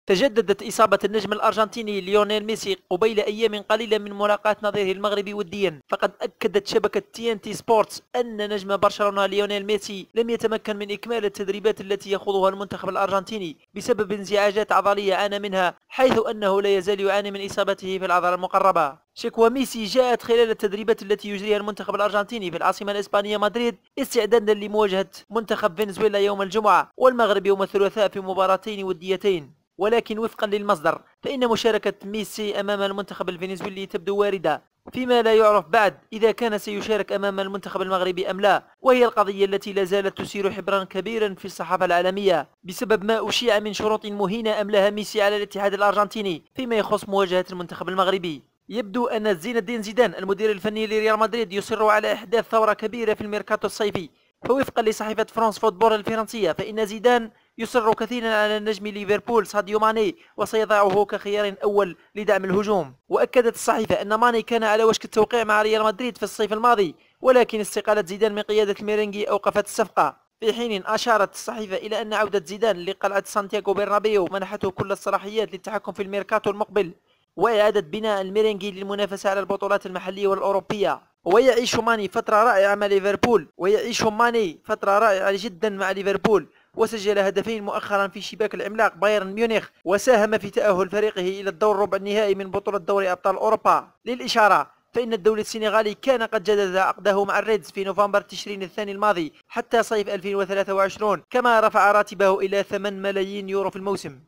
تجددت إصابة النجم الأرجنتيني ليونيل ميسي قبيل أيام قليلة من ملاقاة نظيره المغربي وديا، فقد أكدت شبكة TNT سبورتس أن نجم برشلونة ليونيل ميسي لم يتمكن من إكمال التدريبات التي يخوضها المنتخب الأرجنتيني بسبب انزعاجات عضلية عانى منها، حيث أنه لا يزال يعاني من إصابته في العضلة المقربة. شكوى ميسي جاءت خلال التدريبات التي يجريها المنتخب الأرجنتيني في العاصمة الإسبانية مدريد استعدادا لمواجهة منتخب فنزويلا يوم الجمعة والمغرب يوم الثلاثاء في مباراتين وديتين. ولكن وفقا للمصدر فإن مشاركة ميسي أمام المنتخب الفنزويلي تبدو واردة، فيما لا يعرف بعد إذا كان سيشارك أمام المنتخب المغربي أم لا، وهي القضية التي لا زالت تثير حبرا كبيرا في الصحافة العالمية بسبب ما أشيع من شروط مهينة أملاها ميسي على الاتحاد الأرجنتيني فيما يخص مواجهة المنتخب المغربي. يبدو أن زين الدين زيدان المدير الفني لريال مدريد يصر على إحداث ثورة كبيرة في الميركاتو الصيفي، فوفقا لصحيفة فرانس فوتبول الفرنسية فإن زيدان يصر كثيرا على نجم ليفربول ساديو ماني وسيضعه كخيار أول لدعم الهجوم. وأكدت الصحيفة أن ماني كان على وشك التوقيع مع ريال مدريد في الصيف الماضي، ولكن استقالة زيدان من قيادة الميرينغي أوقفت الصفقة. في حين أشارت الصحيفة إلى أن عودة زيدان لقلعة سانتياغو برنابيو منحته كل الصلاحيات للتحكم في الميركاتو المقبل وإعادة بناء الميرينغي للمنافسة على البطولات المحلية والأوروبية. ويعيش ماني فترة رائعة مع ليفربول جدا مع ليفربول، وسجل هدفين مؤخرا في شباك العملاق بايرن ميونخ، وساهم في تأهل فريقه إلى الدور ربع النهائي من بطولة دوري أبطال أوروبا. للإشارة فإن الدولي السنغالي كان قد جدد عقده مع الريدز في نوفمبر تشرين الثاني الماضي حتى صيف 2023، كما رفع راتبه إلى 8 ملايين يورو في الموسم.